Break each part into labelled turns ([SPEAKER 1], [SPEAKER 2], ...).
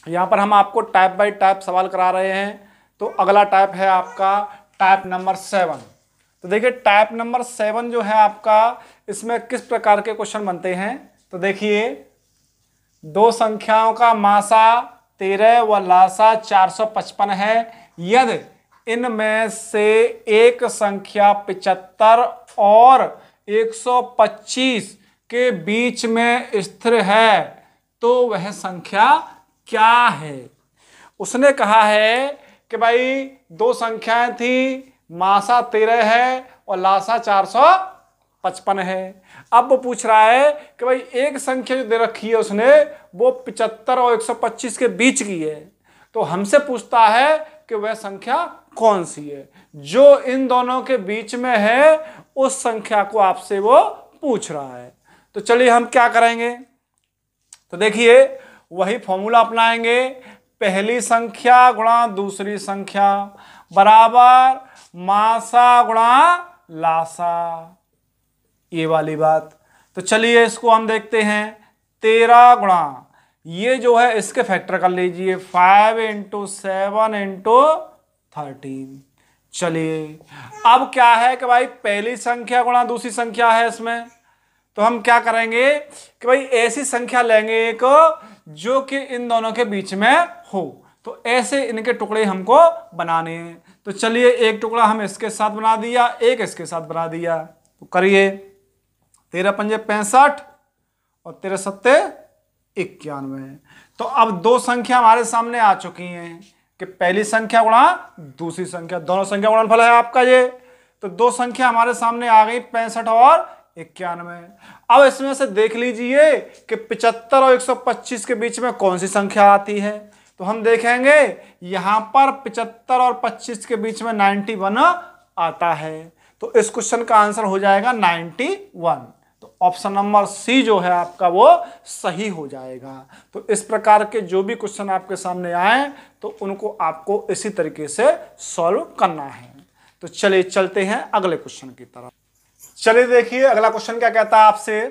[SPEAKER 1] यहाँ पर हम आपको टाइप बाय टाइप सवाल करा रहे हैं। तो अगला टाइप है आपका टाइप नंबर 7। तो देखिए टाइप नंबर 7 जो है आपका, इसमें किस प्रकार के क्वेश्चन बनते हैं। तो देखिए, दो संख्याओं का मासा 13 व लासा 455 है, यदि इनमें से एक संख्या 75 और 125 के बीच में स्थिर है तो वह संख्या क्या है। उसने कहा है कि भाई दो संख्याएं थी, मासा 13 है और लासा 455 है। अब वो पूछ रहा है कि भाई एक संख्या जो दे रखी है उसने, वो 75 और 125 के बीच की है। तो हमसे पूछता है कि वह संख्या कौन सी है। जो इन दोनों के बीच में है उस संख्या को आपसे वो पूछ रहा है। तो चलिए हम क्या करेंगे। तो देखिए, वही फॉर्मूला अपनाएंगे, पहली संख्या गुणा दूसरी संख्या बराबर मासा गुणा लासा, ये वाली बात। तो चलिए इसको हम देखते हैं। 13 गुणा, ये जो है इसके फैक्टर कर लीजिए, 5 × 7 × 13। चलिए अब क्या है कि भाई पहली संख्या गुणा दूसरी संख्या है इसमें, तो हम क्या करेंगे कि भाई ऐसी संख्या लेंगे एक जो कि इन दोनों के बीच में हो। तो ऐसे इनके टुकड़े हमको बनाने हैं। तो चलिए एक टुकड़ा हम इसके साथ बना दिया, एक इसके साथ बना दिया। तो करिए, 13 × 5 = 65 और 13 × 7 = 91। तो अब दो संख्या हमारे सामने आ चुकी हैं कि पहली संख्या गुणा दूसरी संख्या, दोनों संख्या गुणनफल है आपका ये। तो दो संख्या हमारे सामने आ गई, 65 और 91। अब इसमें से देख लीजिए कि 75 और 125 के बीच में कौन सी संख्या आती है। तो हम देखेंगे यहां पर 75 और 25 के बीच में 91 आता है। तो इस क्वेश्चन का आंसर हो जाएगा 91। तो ऑप्शन नंबर सी जो है आपका वो सही हो जाएगा। तो इस प्रकार के जो भी क्वेश्चन आपके सामने आए तो उनको आपको इसी तरीके से सॉल्व करना है। तो चलिए चलते हैं अगले क्वेश्चन की तरफ। चलिए देखिए अगला क्वेश्चन क्या कहता है आपसे।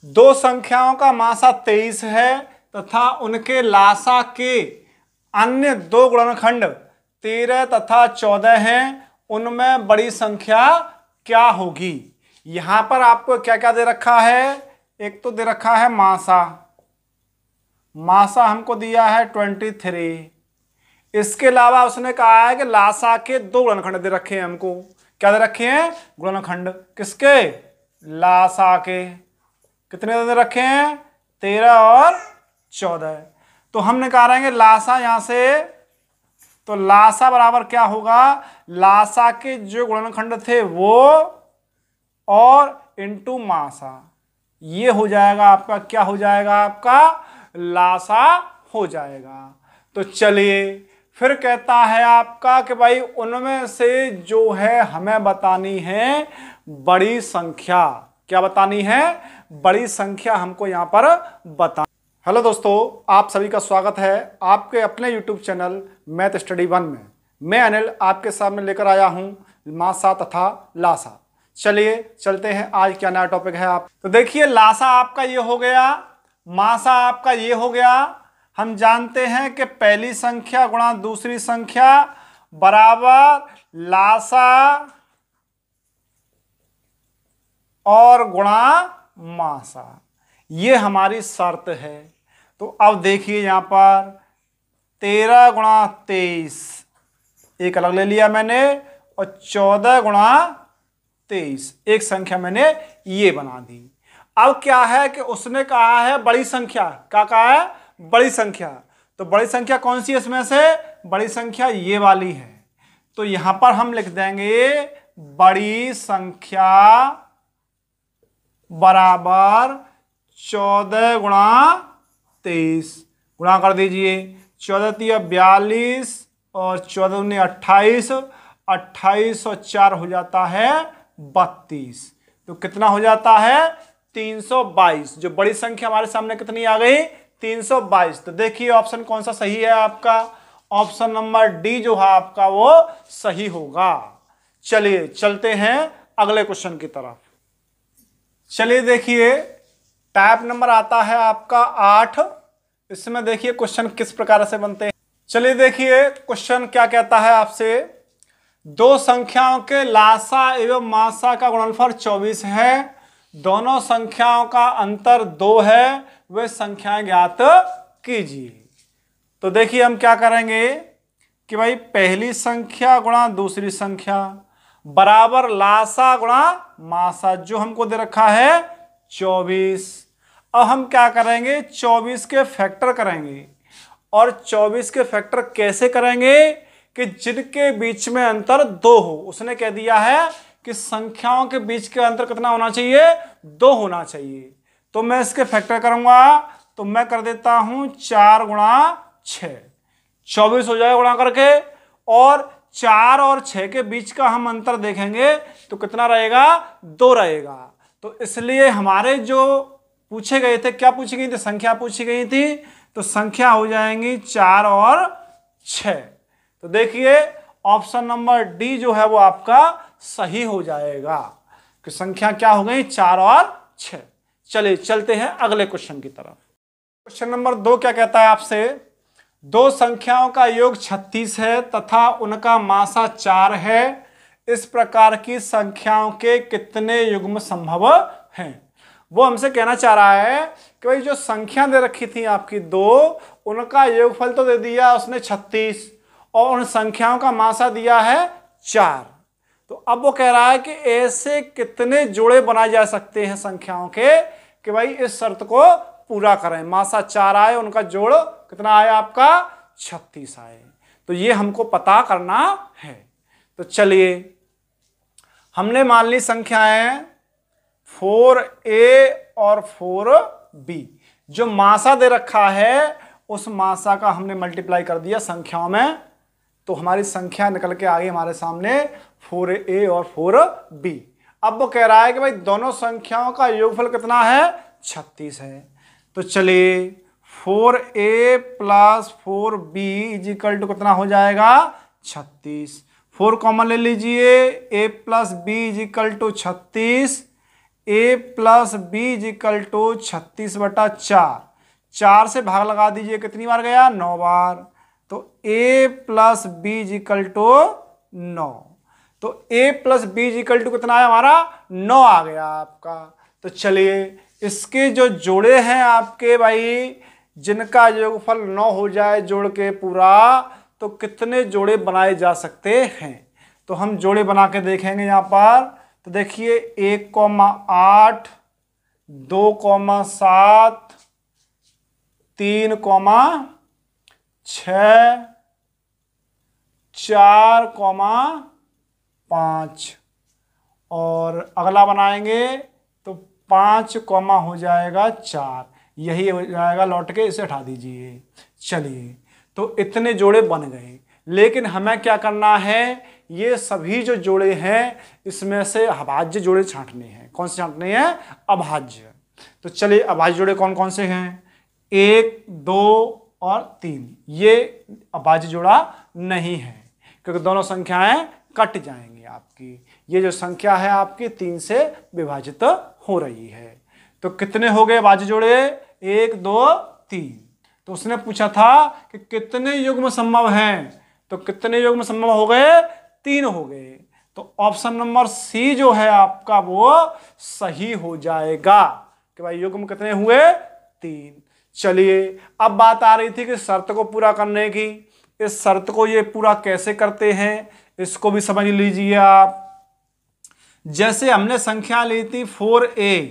[SPEAKER 1] दो संख्याओं का मासा 23 है तथा उनके लासा के अन्य दो गुणनखंड 13 तथा 14 हैं, उनमें बड़ी संख्या क्या होगी। यहां पर आपको क्या क्या दे रखा है। एक तो दे रखा है मासा, मासा हमको दिया है 23। इसके अलावा उसने कहा है कि लासा के दो गुणनखंड दे रखे हैं हमको। क्या दे रखे हैं, गुणनखंड। किसके, लासा के। कितने दे रखे हैं, 13 और 14। तो हम निकालेंगे लासा यहां से। तो लासा बराबर क्या होगा, लासा के जो गुणनखंड थे वो और इंटू मासा, ये हो जाएगा आपका, क्या हो जाएगा आपका, लासा हो जाएगा। तो चलिए फिर कहता है आपका कि भाई उनमें से जो है हमें बतानी है बड़ी संख्या। क्या बतानी है, बड़ी संख्या हमको यहां पर बता। हेलो दोस्तों, आप सभी का स्वागत है आपके अपने YouTube चैनल मैथ स्टडी 1 में। मैं अनिल आपके सामने लेकर आया हूं मासा तथा लासा। चलिए चलते हैं, आज क्या नया टॉपिक है आप। तो देखिए लासा आपका ये हो गया, मासा आपका ये हो गया। हम जानते हैं कि पहली संख्या गुणा दूसरी संख्या बराबर लासा और गुणा मासा, ये हमारी शर्त है। तो अब देखिए यहां पर 13 गुणा 23 एक अलग ले लिया मैंने, और 14 गुणा 23 एक संख्या मैंने ये बना दी। अब क्या है कि उसने कहा है बड़ी संख्या। क्या कहा है, बड़ी संख्या। तो बड़ी संख्या कौन सी है इसमें से, बड़ी संख्या ये वाली है। तो यहां पर हम लिख देंगे बड़ी संख्या बराबर 14 गुणा 23। गुणा कर दीजिए, 14 × 42 और 14 × 28, 28 और 4 हो जाता है 32। तो कितना हो जाता है, 322। जो बड़ी संख्या हमारे सामने कितनी आ गई, 322। तो देखिए ऑप्शन कौन सा सही है आपका, ऑप्शन नंबर डी जो है आपका वो सही होगा। चलिए चलते हैं अगले क्वेश्चन की तरफ। चलिए देखिए टाइप नंबर आता है आपका 8। इसमें देखिए क्वेश्चन किस प्रकार से बनते हैं। चलिए देखिए क्वेश्चन क्या कहता है आपसे, दो संख्याओं के लासा एवं मासा का गुणनफल 24 है, दोनों संख्याओं का अंतर 2 है, वे संख्याएं ज्ञात कीजिए। तो देखिए हम क्या करेंगे कि भाई पहली संख्या गुणा दूसरी संख्या बराबर लासा गुणा मासा, जो हमको दे रखा है 24। अब हम क्या करेंगे, 24 के फैक्टर करेंगे। और 24 के फैक्टर कैसे करेंगे कि जिनके बीच में अंतर 2 हो। उसने कह दिया है कि संख्याओं के बीच के अंतर कितना होना चाहिए, 2 होना चाहिए। तो मैं इसके फैक्टर करूंगा, तो मैं कर देता हूं 4 गुणा 6, 24 हो जाएगा गुणा करके। और 4 और 6 के बीच का हम अंतर देखेंगे तो कितना रहेगा, 2 रहेगा। तो इसलिए हमारे जो पूछे गए थे, क्या पूछी गई थी, संख्या पूछी गई थी, तो संख्या हो जाएंगी 4 और 6। तो देखिए ऑप्शन नंबर डी जो है वो आपका सही हो जाएगा कि संख्या क्या हो गई, 4 और 6। चलिए चलते हैं अगले क्वेश्चन की तरफ। क्वेश्चन नंबर 2 क्या कहता है आपसे, दो संख्याओं का योग 36 है तथा उनका मासा 4 है, इस प्रकार की संख्याओं के कितने युग्म संभव हैं। वो हमसे कहना चाह रहा है कि भाई जो संख्या दे रखी थी आपकी 2, उनका योगफल तो दे दिया उसने 36 और उन संख्याओं का मासा दिया है 4। तो अब वो कह रहा है कि ऐसे कितने जोड़े बनाए जा सकते हैं संख्याओं के कि भाई इस शर्त को पूरा करें, मासा 4 आए, उनका जोड़ कितना आया आपका 36 आए। तो ये हमको पता करना है। तो चलिए हमने मान ली संख्याएं 4a और 4b, जो मासा दे रखा है उस मासा का हमने मल्टीप्लाई कर दिया संख्याओं में, तो हमारी संख्या निकल के आ गई हमारे सामने 4a और 4b। अब वो कह रहा है कि भाई दोनों संख्याओं का योगफल कितना है, 36 है। तो चलिए 4a plus 4b is equal to कितना हो जाएगा, 36। 4 कॉमन ले लीजिए, a plus B is equal to 36, a plus B is equal to 36/4। 4 से भाग लगा दीजिए, कितनी बार गया, 9 बार। तो a plus B is equal to 9। तो a plus B is equal to कितना है हमारा, 9 आ गया आपका। तो चलिए इसके जो जोड़े हैं आपके भाई, जिनका योगफल 9 हो जाए जोड़ के पूरा, तो कितने जोड़े बनाए जा सकते हैं। तो हम जोड़े बना के देखेंगे यहाँ पर। तो देखिए 1,8, 2,7, 3,6, 4,5 और अगला बनाएंगे तो 5, हो जाएगा 4, यही हो जाएगा लौट के, इसे हटा दीजिए। चलिए तो इतने जोड़े बन गए, लेकिन हमें क्या करना है, ये सभी जो जोड़े हैं इसमें से अभाज्य जोड़े छांटने हैं। कौन से छांटने हैं, अभाज्य। तो चलिए अभाज्य जोड़े कौन कौन से हैं, 1, 2 और 3, ये अभाज्य जोड़ा नहीं है क्योंकि दोनों संख्याएं कट जाएंगी आपकी। ये जो संख्या है आपकी 3 से विभाजित हो रही है। तो कितने हो गए अभाज्य जोड़े, 1, 2, 3। तो उसने पूछा था कि कितने युग्म संभव हैं, तो कितने युग्म संभव हो गए, 3 हो गए। तो ऑप्शन नंबर सी जो है आपका वो सही हो जाएगा कि भाई युग्म कितने हुए, 3। चलिए अब बात आ रही थी कि शर्त को पूरा करने की। इस शर्त को ये पूरा कैसे करते हैं इसको भी समझ लीजिए आप। जैसे हमने संख्या ली थी 4a,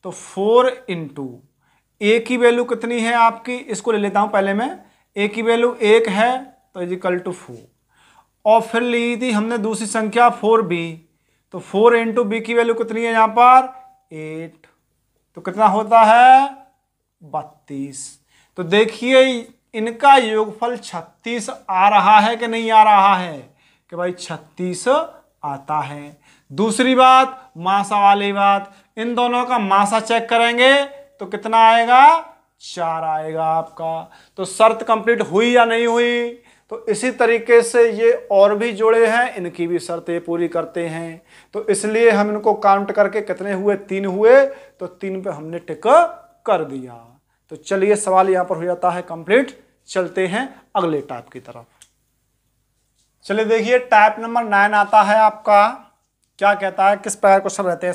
[SPEAKER 1] तो 4 इंटू a की वैल्यू कितनी है आपकी, इसको ले लेता हूं पहले मैं। a की वैल्यू 1 है तो इज इक्वल टू 4। और फिर ली थी हमने दूसरी संख्या 4b, तो 4 इंटू बी की वैल्यू कितनी है यहाँ पर, 8, तो कितना होता है, 32। तो देखिए इनका योगफल 36 आ रहा है कि नहीं आ रहा है, कि भाई 36 आता है। दूसरी बात, मासा वाली बात, इन दोनों का मासा चेक करेंगे तो कितना आएगा, 4 आएगा आपका। तो शर्त कंप्लीट हुई या नहीं हुई। तो इसी तरीके से ये और भी जोड़े हैं, इनकी भी शर्तें पूरी करते हैं। तो इसलिए हम इनको काउंट करके कितने हुए, 3 हुए, तो 3 पे हमने टिक कर दिया। तो चलिए सवाल यहाँ पर हो जाता है कंप्लीट। चलते हैं अगले टाइप की तरफ। चलिए देखिए टाइप नंबर 9 आता है आपका। क्या कहता है, किस प्रकार क्वेश्चन रहते हैं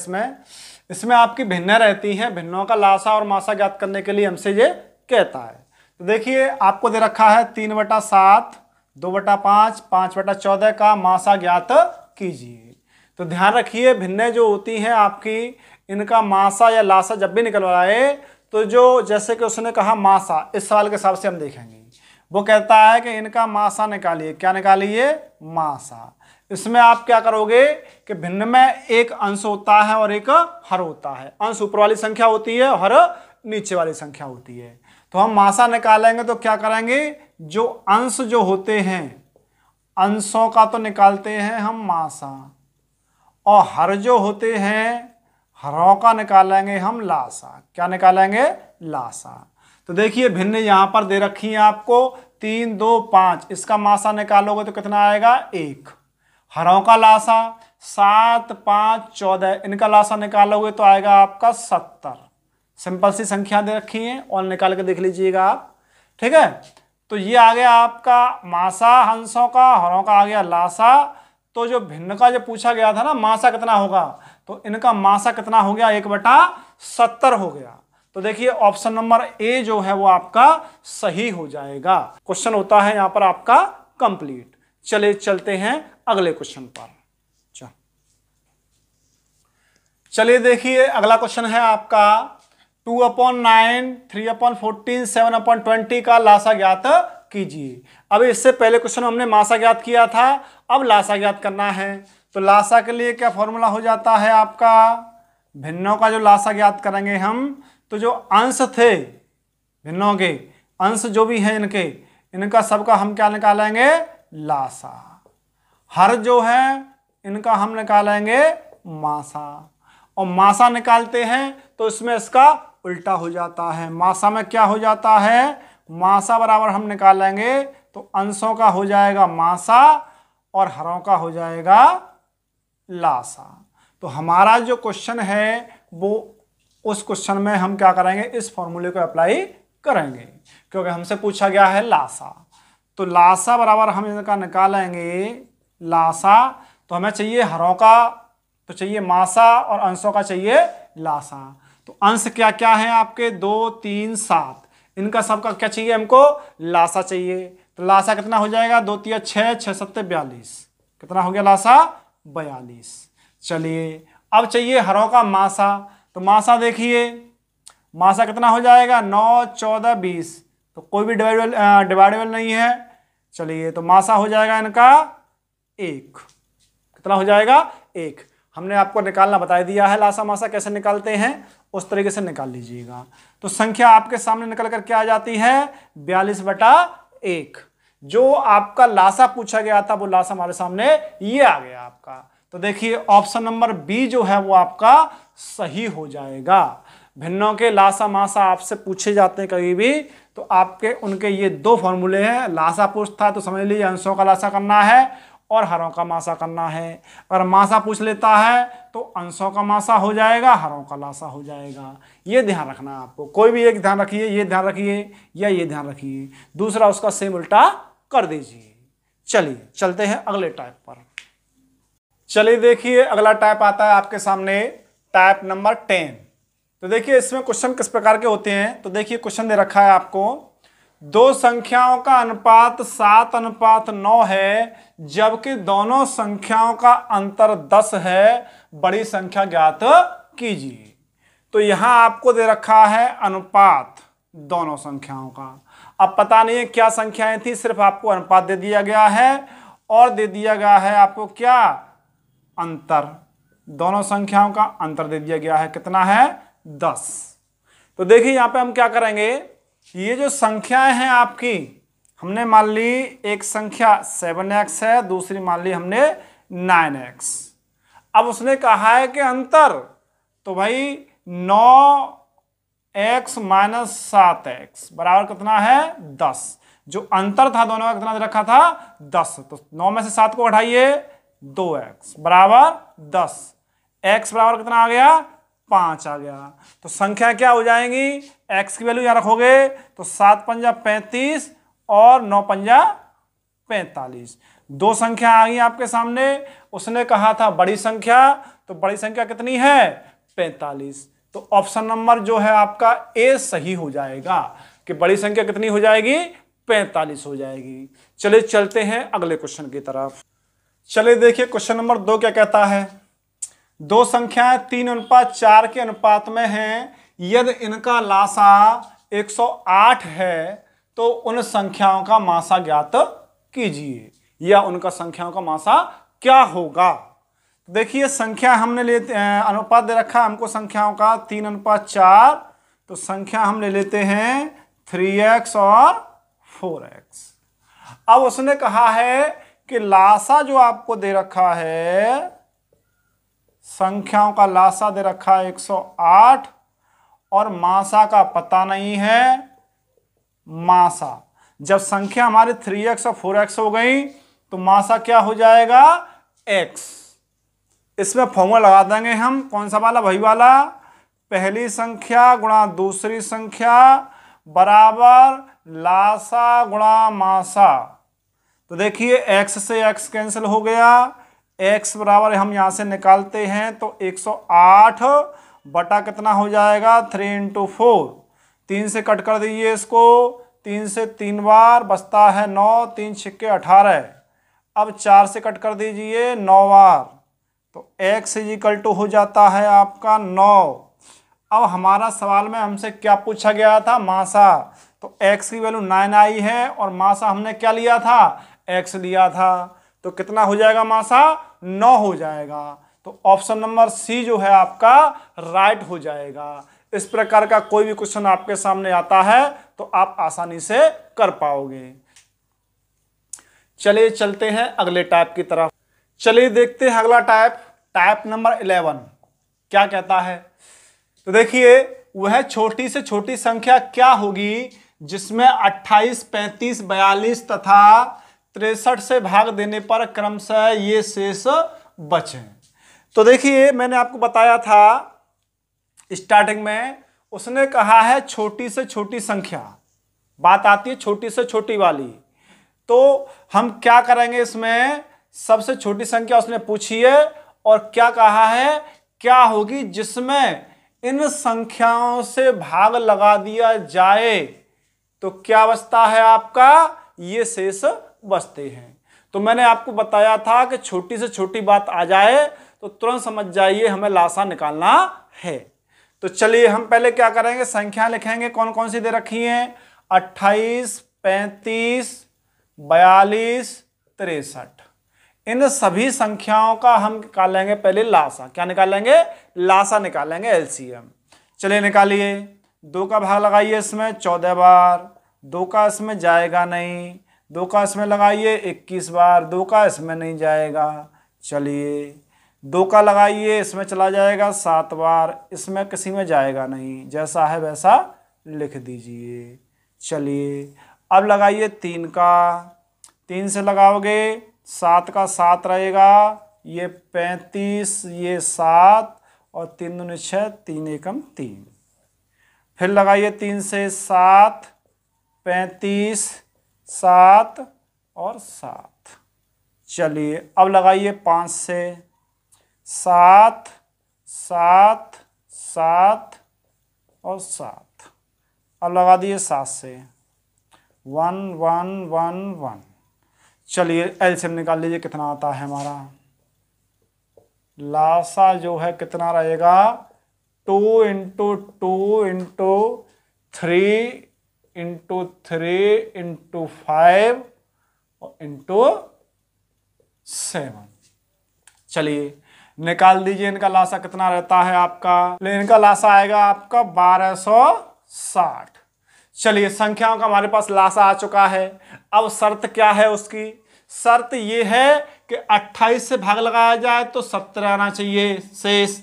[SPEAKER 1] इसमें आपकी भिन्न रहती हैं। भिन्नों का लासा और मासा ज्ञात करने के लिए हमसे ये कहता है। तो देखिए आपको दे रखा है 3/7, 2/5, 5/14 का मासा ज्ञात कीजिए। तो ध्यान रखिए भिन्न जो होती हैं आपकी, इनका मासा या लासा जब भी निकलवाए तो जो जैसे कि उसने कहा मासा, इस सवाल के हिसाब से हम देखेंगे। वो कहता है कि इनका मासा निकालिए। क्या निकालिए? मासा। इसमें आप क्या करोगे कि भिन्न में एक अंश होता है और एक हर होता है। अंश ऊपर वाली संख्या होती है, हर नीचे वाली संख्या होती है। तो हम मासा निकालेंगे तो क्या करेंगे, जो अंश जो होते हैं अंशों का तो निकालते हैं हम मासा, और हर जो होते हैं हरों का निकालेंगे हम लासा। क्या निकालेंगे? लासा। तो देखिए भिन्न यहां पर दे रखी है आपको 3, 2, 5। इसका मासा निकालोगे तो कितना आएगा? 1। हरों का लासा 7, 5, 14। इनका लासा निकालोगे तो आएगा आपका 70। सिंपल सी संख्या दे रखी है और निकाल के देख लीजिएगा आप। ठीक है, तो ये आ गया आपका मासा अंशों का, हरों का आ गया लासा। तो जो भिन्न का जो पूछा गया था ना मासा कितना होगा, तो इनका मासा कितना हो गया? 1/70 हो गया। तो देखिए ऑप्शन नंबर ए जो है वो आपका सही हो जाएगा। क्वेश्चन होता है यहां पर आपका कंप्लीट। चले चलते हैं अगले क्वेश्चन पर। चलिए देखिए अगला क्वेश्चन है आपका 2/9, 3/14, 7/20 का लासा ज्ञात कीजिए। अब इससे पहले क्वेश्चन हमने मासा ज्ञात किया था, अब लासा ज्ञात करना है। तो लासा के लिए क्या फॉर्मूला हो जाता है आपका? भिन्नों का जो लासा ज्ञात करेंगे हम, तो जो अंश थे भिन्नों के, अंश जो भी हैं इनका सबका हम क्या निकालेंगे? लासा। हर जो है इनका हम निकालेंगे मासा। और मासा निकालते हैं तो इसमें इसका उल्टा हो जाता है। मासा में क्या हो जाता है? मासा बराबर हम निकालेंगे तो अंशों का हो जाएगा मासा और हरों का हो जाएगा लासा। तो हमारा जो क्वेश्चन है वो उस क्वेश्चन में हम क्या करेंगे, इस फॉर्मूले को अप्लाई करेंगे, क्योंकि हमसे पूछा गया है लासा। तो लासा बराबर हम इनका निकालेंगे लासा। तो हमें चाहिए हरों का तो चाहिए मासा और अंशों का चाहिए लासा। तो अंश क्या क्या है आपके? 2, 3, 7। इनका सबका क्या चाहिए हमको? लासा चाहिए। तो लासा कितना हो जाएगा? 2, 3, 6, 6, 7, 42। कितना हो गया लासा? 42। चलिए अब चाहिए हरों का मासा। तो मासा देखिए मासा कितना हो जाएगा? 9, 14, 20। तो कोई भी डिवाइडेबल नहीं है। चलिए तो मासा हो जाएगा इनका 1। कितना हो जाएगा? 1। हमने आपको निकालना बता दिया है, लासा मासा कैसे निकालते हैं उस तरीके से निकाल लीजिएगा। तो संख्या आपके सामने निकल कर क्या आ जाती है? 42/1। जो आपका लासा पूछा गया था वो लासा हमारे सामने ये आ गया आपका। तो देखिए ऑप्शन नंबर बी जो है वो आपका सही हो जाएगा। भिन्नों के लासा मासा आपसे पूछे जाते हैं कभी भी, तो आपके उनके ये 2 फॉर्मूले हैं। लासा पूछता है तो समझ लीजिए अंशों का लासा करना है और हरों का मासा करना है। अगर मासा पूछ लेता है तो अंशों का मासा हो जाएगा, हरों का लासा हो जाएगा। ये ध्यान रखना है आपको। कोई भी एक ध्यान रखिए, ये ध्यान रखिए या ये ध्यान रखिए, दूसरा उसका सेम उल्टा कर दीजिए। चलिए चलते हैं अगले टाइप पर। चलिए देखिए अगला टाइप आता है आपके सामने टाइप नंबर 10। तो देखिए इसमें क्वेश्चन किस प्रकार के होते हैं। तो देखिए क्वेश्चन दे रखा है आपको, 2 संख्याओं का अनुपात 7/9 है, जबकि दोनों संख्याओं का अंतर 10 है। बड़ी संख्या ज्ञात कीजिए। तो यहां आपको दे रखा है अनुपात दोनों संख्याओं का। अब पता नहीं है क्या संख्याएं थी, सिर्फ आपको अनुपात दे दिया गया है और दे दिया गया है आपको क्या? अंतर। दोनों संख्याओं का अंतर दे दिया गया है, कितना है? 10। तो देखिए यहां पे हम क्या करेंगे, ये जो संख्याएं हैं आपकी, हमने मान ली एक संख्या 7x है, दूसरी मान ली हमने 9x। अब उसने कहा है कि अंतर, तो भाई 9x - 7x बराबर कितना है? 10। जो अंतर था दोनों का कितना दे रखा था? 10। तो 9 में से 7 को हटाइए, 2x बराबर 10। x बराबर कितना आ गया? 5 आ गया। तो संख्या क्या हो जाएंगी, x की वैल्यू यहाँ रखोगे तो 7 पंजा 35 और 9 पंजा 45। दो संख्या आ गई आपके सामने। उसने कहा था बड़ी संख्या, तो बड़ी संख्या कितनी है 45। तो ऑप्शन नंबर जो है आपका ए सही हो जाएगा कि बड़ी संख्या कितनी हो जाएगी 45 हो जाएगी। चलिए चलते हैं अगले क्वेश्चन की तरफ। चलिए देखिए क्वेश्चन नंबर 2 क्या कहता है। दो संख्याएं 3:4 के अनुपात में हैं, यदि इनका लासा 108 है तो उन संख्याओं का मासा ज्ञात कीजिए, या उनका संख्याओं का मासा क्या होगा। देखिए संख्या हमने ले अनुपात दे रखा हमको संख्याओं का 3:4, तो संख्या हम ले लेते हैं 3x और 4x। अब उसने कहा है कि लासा जो आपको दे रखा है, संख्याओं का लासा दे रखा है 108 और मासा का पता नहीं है। मासा जब संख्या हमारी 3x और 4x हो गई तो मासा क्या हो जाएगा x। इसमें फॉर्मूला लगा देंगे हम, कौन सा वाला, वही वाला, पहली संख्या गुणा दूसरी संख्या बराबर लासा गुणा मासा। तो देखिए x से x कैंसिल हो गया, x बराबर हम यहां से निकालते हैं तो 108 बटा कितना हो जाएगा 3 × 4। 3 से कट कर दीजिए इसको, 3 से 3 बार बचता है 9, 3 छिक्के 18। अब 4 से कट कर दीजिए 9 बार, तो x = हो जाता है आपका 9। अब हमारा सवाल में हमसे क्या पूछा गया था, मासा। तो x की वैल्यू 9 आई है और मासा हमने क्या लिया था, x लिया था। तो कितना हो जाएगा मासा 9 हो जाएगा। तो ऑप्शन नंबर सी जो है आपका राइट हो जाएगा। इस प्रकार का कोई भी क्वेश्चन आपके सामने आता है तो आप आसानी से कर पाओगे। चलिए चलते हैं अगले टाइप की तरफ। चलिए देखते हैं अगला टाइप नंबर 11 क्या कहता है। तो देखिए वह छोटी से छोटी संख्या क्या होगी जिसमें 28, 35, 42 तथा 63 से भाग देने पर क्रमशः ये शेष बचे। तो देखिए मैंने आपको बताया था स्टार्टिंग में, उसने कहा है छोटी से छोटी संख्या, बात आती है छोटी से छोटी वाली। तो हम क्या करेंगे, इसमें सबसे छोटी संख्या उसने पूछी है और क्या कहा है, क्या होगी जिसमें इन संख्याओं से भाग लगा दिया जाए तो क्या बचता है आपका, ये शेष बचते हैं। तो मैंने आपको बताया था कि छोटी से छोटी बात आ जाए तो तुरंत समझ जाइए हमें लासा निकालना है। तो चलिए हम पहले क्या करेंगे, संख्या लिखेंगे कौन कौन सी दे रखी हैं, 28, 35, 42, 63। इन सभी संख्याओं का हम निकालेंगे पहले लासा। क्या निकालेंगे, लासा निकालेंगे, एलसीएम। चलिए निकालिए, 2 का भाग लगाइए इसमें 14 बार, 2 का इसमें जाएगा नहीं, 2 का इसमें लगाइए 21 बार, 2 का इसमें नहीं जाएगा। चलिए 2 का लगाइए, इसमें चला जाएगा 7 बार, इसमें किसी में जाएगा नहीं, जैसा है वैसा लिख दीजिए। चलिए अब लगाइए 3 का, 3 से लगाओगे 7 का 7 रहेगा, ये 35, ये 7 और 3 दूनी 6, 3 एकम 3। फिर लगाइए 3 से 7, 35, 7 और 7। चलिए अब लगाइए 5 से 7, 7, 7 और 7। अब लगा दिए 7 से 1, 1, 1, 1। चलिए एलसीएम निकाल लीजिए, कितना आता है हमारा लासा जो है कितना रहेगा, 2 × 2 × 3 × 3 × 5 और × 7। चलिए निकाल दीजिए इनका लासा कितना रहता है आपका, इनका लासा आएगा आपका 1260। चलिए संख्याओं का हमारे पास लासा आ चुका है। अब शर्त क्या है उसकी, शर्त ये है कि 28 से भाग लगाया जाए तो 17 आना चाहिए शेष,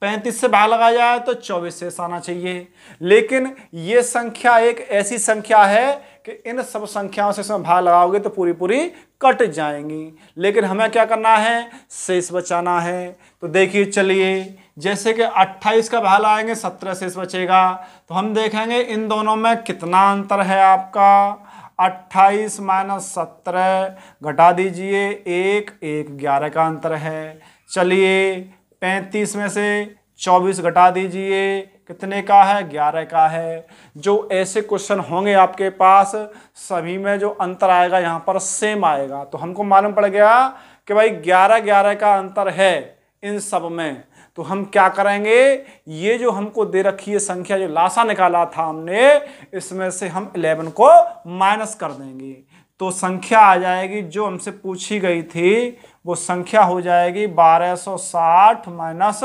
[SPEAKER 1] 35 से भाग लगाया जाए तो 24 शेष आना चाहिए। लेकिन ये संख्या एक ऐसी संख्या है कि इन सब संख्याओं से इसमें भाग लगाओगे तो पूरी पूरी कट जाएंगी, लेकिन हमें क्या करना है, शेष बचाना है। तो देखिए चलिए, जैसे कि 28 का भाग लगाएंगे 17 शेष बचेगा, तो हम देखेंगे इन दोनों में कितना अंतर है आपका। 28 माइनस 17 घटा दीजिए 1, 11 का अंतर है। चलिए 35 में से 24 घटा दीजिए, कितने का है, 11 का है। जो ऐसे क्वेश्चन होंगे आपके पास सभी में जो अंतर आएगा यहाँ पर सेम आएगा। तो हमको मालूम पड़ गया कि भाई 11 का अंतर है इन सब में। तो हम क्या करेंगे, ये जो हमको दे रखी है संख्या, जो लासा निकाला था हमने, इसमें से हम 11 को माइनस कर देंगे तो संख्या आ जाएगी जो हमसे पूछी गई थी, वो संख्या हो जाएगी 1260 माइनस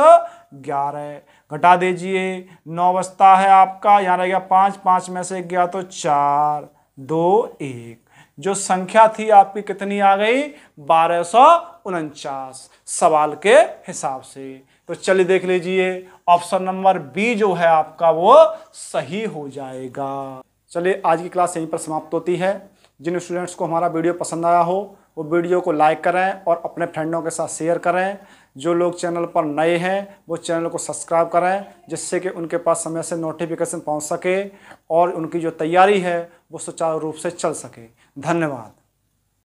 [SPEAKER 1] 11। घटा दीजिए, 9 बचता है आपका, यहाँ रह गया 5, 5 में से गया तो 4, 2, 1। जो संख्या थी आपकी कितनी आ गई, 1249 सवाल के हिसाब से। तो चलिए देख लीजिए, ऑप्शन नंबर बी जो है आपका वो सही हो जाएगा। चलिए आज की क्लास यहीं पर समाप्त होती है। जिन स्टूडेंट्स को हमारा वीडियो पसंद आया हो वो वीडियो को लाइक करें और अपने फ्रेंडों के साथ शेयर करें। जो लोग चैनल पर नए हैं वो चैनल को सब्सक्राइब करें, जिससे कि उनके पास समय से नोटिफिकेशन पहुंच सके और उनकी जो तैयारी है वो सुचारू रूप से चल सके। धन्यवाद।